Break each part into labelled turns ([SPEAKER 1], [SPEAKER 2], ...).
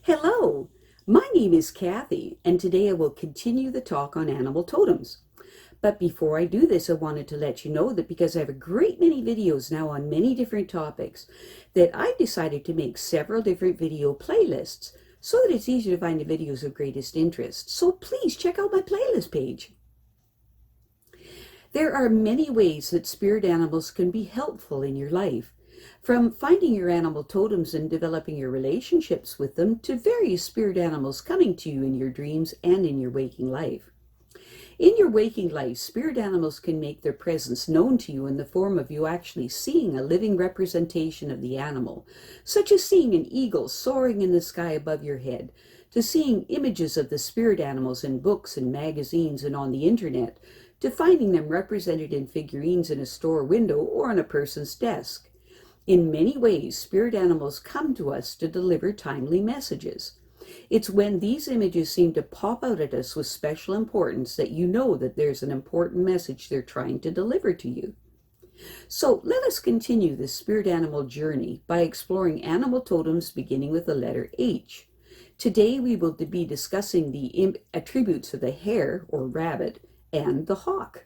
[SPEAKER 1] Hello, my name is Kathy, and today I will continue the talk on animal totems. But before I do this, I wanted to let you know that because I have a great many videos now on many different topics, that I've decided to make several different video playlists so that it's easier to find the videos of greatest interest. So please check out my playlist page. There are many ways that spirit animals can be helpful in your life. From finding your animal totems and developing your relationships with them to various spirit animals coming to you in your dreams and in your waking life. In your waking life, spirit animals can make their presence known to you in the form of you actually seeing a living representation of the animal, such as seeing an eagle soaring in the sky above your head, to seeing images of the spirit animals in books and magazines and on the internet, to finding them represented in figurines in a store window or on a person's desk. In many ways, spirit animals come to us to deliver timely messages. It's when these images seem to pop out at us with special importance that you know that there's an important message they're trying to deliver to you. So let us continue this spirit animal journey by exploring animal totems beginning with the letter H. Today we will be discussing the attributes of the hare or rabbit and the hawk.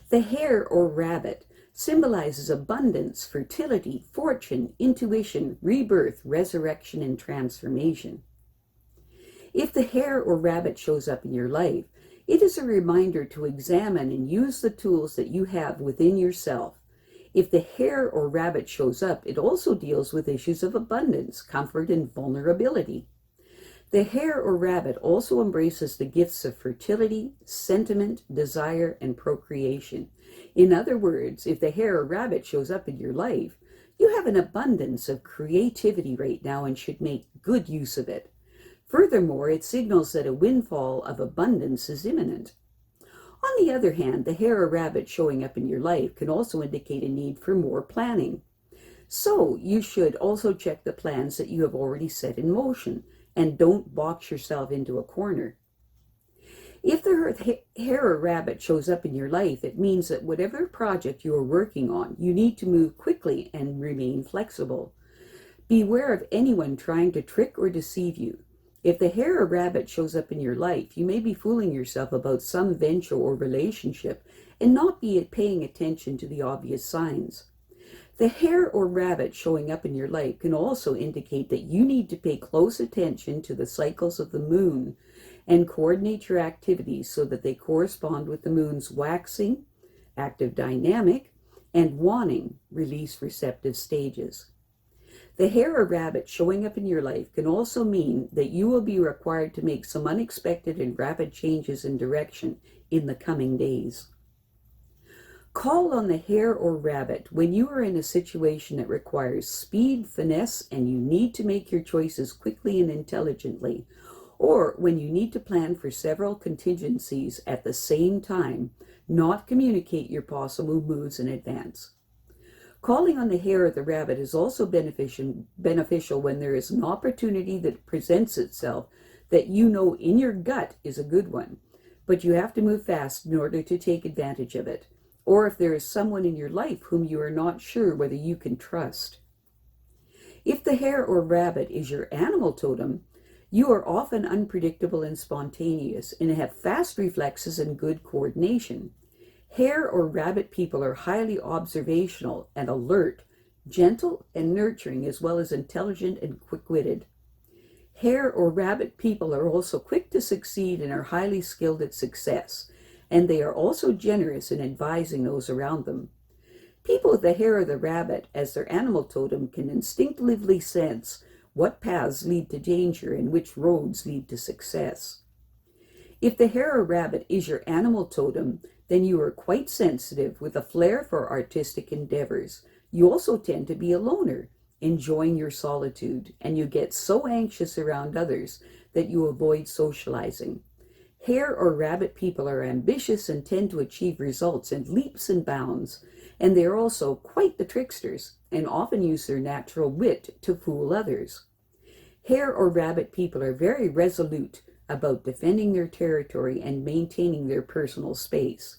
[SPEAKER 1] The hare or rabbit symbolizes abundance, fertility, fortune, intuition, rebirth, resurrection, and transformation. If the hare or rabbit shows up in your life, it is a reminder to examine and use the tools that you have within yourself. If the hare or rabbit shows up, it also deals with issues of abundance, comfort, and vulnerability. The hare or rabbit also embraces the gifts of fertility, sentiment, desire, and procreation. In other words, if the hare or rabbit shows up in your life, you have an abundance of creativity right now and should make good use of it. Furthermore, it signals that a windfall of abundance is imminent. On the other hand, the hare or rabbit showing up in your life can also indicate a need for more planning. So you should also check the plans that you have already set in motion and don't box yourself into a corner. If the hare or rabbit shows up in your life, it means that whatever project you are working on, you need to move quickly and remain flexible. Beware of anyone trying to trick or deceive you. If the hare or rabbit shows up in your life, you may be fooling yourself about some venture or relationship and not be paying attention to the obvious signs. The hare or rabbit showing up in your life can also indicate that you need to pay close attention to the cycles of the moon and coordinate your activities so that they correspond with the moon's waxing, active dynamic, and waning, release receptive stages. The hare or rabbit showing up in your life can also mean that you will be required to make some unexpected and rapid changes in direction in the coming days. Call on the hare or rabbit when you are in a situation that requires speed, finesse, and you need to make your choices quickly and intelligently, or when you need to plan for several contingencies at the same time, not communicate your possible moves in advance. Calling on the hare or the rabbit is also beneficial when there is an opportunity that presents itself that you know in your gut is a good one, but you have to move fast in order to take advantage of it. Or if there is someone in your life whom you are not sure whether you can trust. If the hare or rabbit is your animal totem, you are often unpredictable and spontaneous and have fast reflexes and good coordination. Hare or rabbit people are highly observational and alert, gentle and nurturing, as well as intelligent and quick-witted. Hare or rabbit people are also quick to succeed and are highly skilled at success, and they are also generous in advising those around them. People with the hare or the rabbit as their animal totem can instinctively sense what paths lead to danger and which roads lead to success. If the hare or rabbit is your animal totem, then you are quite sensitive with a flair for artistic endeavors. You also tend to be a loner, enjoying your solitude, and you get so anxious around others that you avoid socializing. Hare or rabbit people are ambitious and tend to achieve results in leaps and bounds, and they are also quite the tricksters and often use their natural wit to fool others. Hare or rabbit people are very resolute about defending their territory and maintaining their personal space.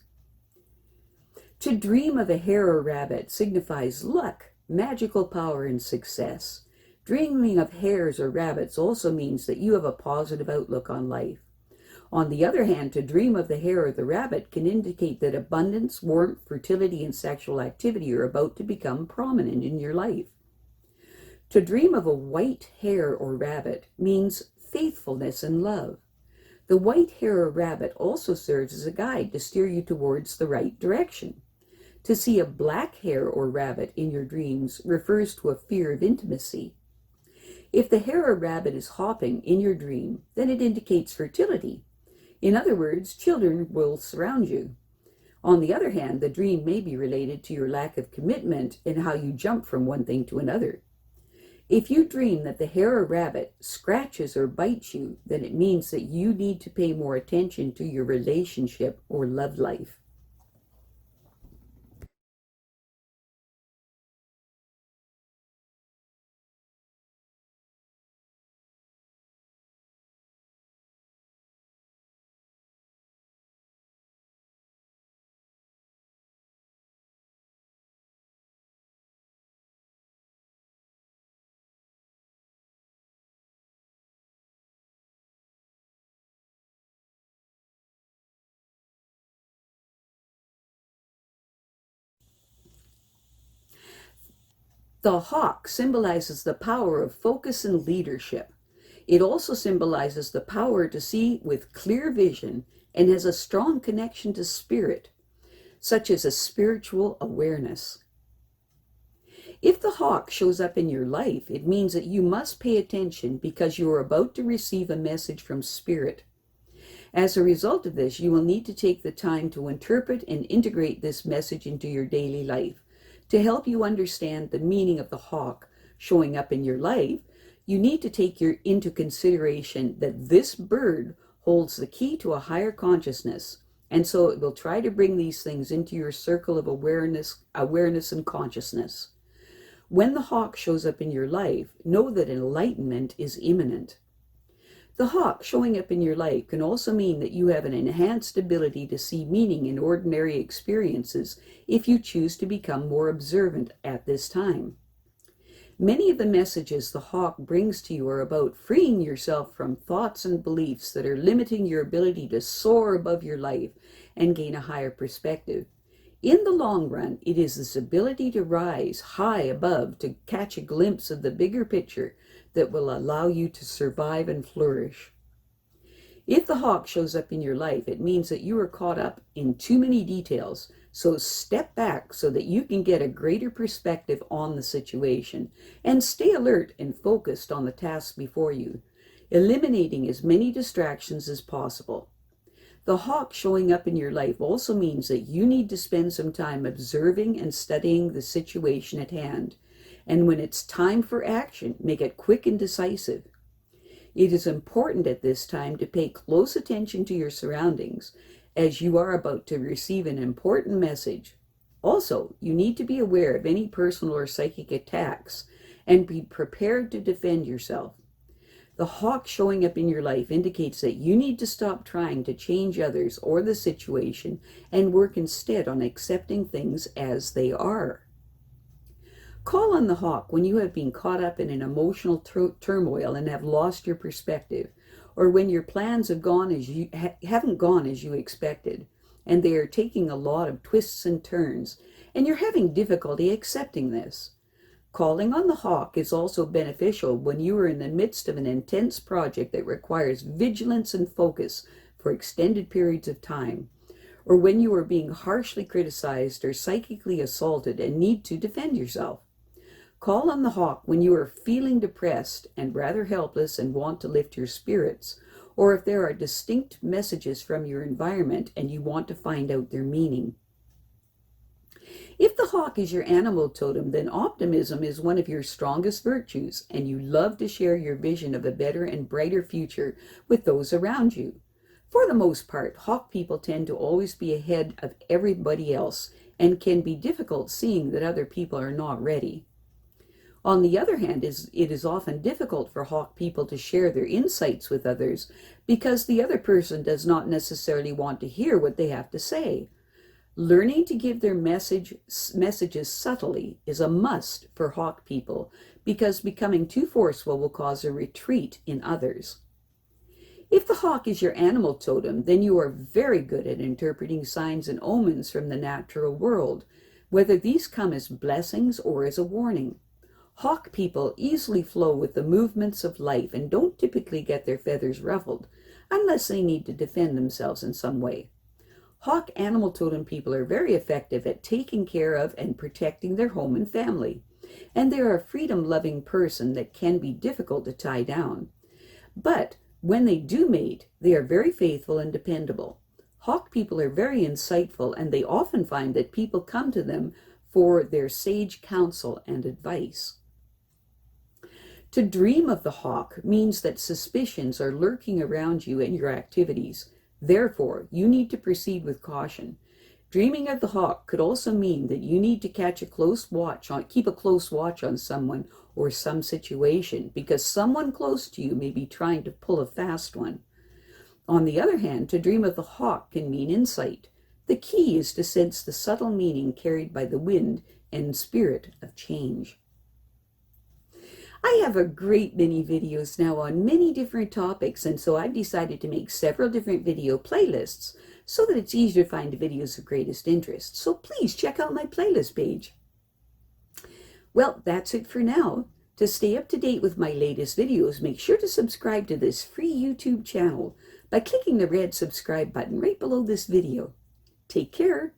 [SPEAKER 1] To dream of a hare or rabbit signifies luck, magical power, and success. Dreaming of hares or rabbits also means that you have a positive outlook on life. On the other hand, to dream of the hare or the rabbit can indicate that abundance, warmth, fertility, and sexual activity are about to become prominent in your life. To dream of a white hare or rabbit means faithfulness and love. The white hare or rabbit also serves as a guide to steer you towards the right direction. To see a black hare or rabbit in your dreams refers to a fear of intimacy. If the hare or rabbit is hopping in your dream, then it indicates fertility. In other words, children will surround you. On the other hand, the dream may be related to your lack of commitment and how you jump from one thing to another. If you dream that the hare or rabbit scratches or bites you, then it means that you need to pay more attention to your relationship or love life. The hawk symbolizes the power of focus and leadership. It also symbolizes the power to see with clear vision and has a strong connection to spirit, such as a spiritual awareness. If the hawk shows up in your life, it means that you must pay attention because you are about to receive a message from spirit. As a result of this, you will need to take the time to interpret and integrate this message into your daily life. To help you understand the meaning of the hawk showing up in your life, you need to take into consideration that this bird holds the key to a higher consciousness, and so it will try to bring these things into your circle of awareness and consciousness. When the hawk shows up in your life, know that enlightenment is imminent. The hawk showing up in your life can also mean that you have an enhanced ability to see meaning in ordinary experiences if you choose to become more observant at this time. Many of the messages the hawk brings to you are about freeing yourself from thoughts and beliefs that are limiting your ability to soar above your life and gain a higher perspective. In the long run, it is this ability to rise high above to catch a glimpse of the bigger picture that will allow you to survive and flourish. If the hawk shows up in your life, it means that you are caught up in too many details, so step back so that you can get a greater perspective on the situation, and stay alert and focused on the tasks before you, eliminating as many distractions as possible. The hawk showing up in your life also means that you need to spend some time observing and studying the situation at hand. And when it's time for action, make it quick and decisive. It is important at this time to pay close attention to your surroundings as you are about to receive an important message. Also, you need to be aware of any personal or psychic attacks and be prepared to defend yourself. The hawk showing up in your life indicates that you need to stop trying to change others or the situation and work instead on accepting things as they are. Call on the hawk when you have been caught up in an emotional turmoil and have lost your perspective, or when your plans haven't gone as you expected, and they are taking a lot of twists and turns, and you're having difficulty accepting this. Calling on the hawk is also beneficial when you are in the midst of an intense project that requires vigilance and focus for extended periods of time, or when you are being harshly criticized or psychically assaulted and need to defend yourself. Call on the hawk when you are feeling depressed and rather helpless and want to lift your spirits, or if there are distinct messages from your environment and you want to find out their meaning. If the hawk is your animal totem, then optimism is one of your strongest virtues, and you love to share your vision of a better and brighter future with those around you. For the most part, hawk people tend to always be ahead of everybody else and can be difficult seeing that other people are not ready. On the other hand, it is often difficult for hawk people to share their insights with others because the other person does not necessarily want to hear what they have to say. Learning to give their messages subtly is a must for hawk people because becoming too forceful will cause a retreat in others. If the hawk is your animal totem, then you are very good at interpreting signs and omens from the natural world, whether these come as blessings or as a warning. Hawk people easily flow with the movements of life and don't typically get their feathers ruffled, unless they need to defend themselves in some way. Hawk animal totem people are very effective at taking care of and protecting their home and family, and they are a freedom-loving person that can be difficult to tie down. But when they do mate, they are very faithful and dependable. Hawk people are very insightful, and they often find that people come to them for their sage counsel and advice. To dream of the hawk means that suspicions are lurking around you and your activities. Therefore, you need to proceed with caution. Dreaming of the hawk could also mean that you need to keep a close watch on someone or some situation, because someone close to you may be trying to pull a fast one. On the other hand, to dream of the hawk can mean insight. The key is to sense the subtle meaning carried by the wind and spirit of change. I have a great many videos now on many different topics, and so I've decided to make several different video playlists so that it's easier to find videos of greatest interest. So please check out my playlist page. Well, that's it for now. To stay up to date with my latest videos, make sure to subscribe to this free YouTube channel by clicking the red subscribe button right below this video. Take care.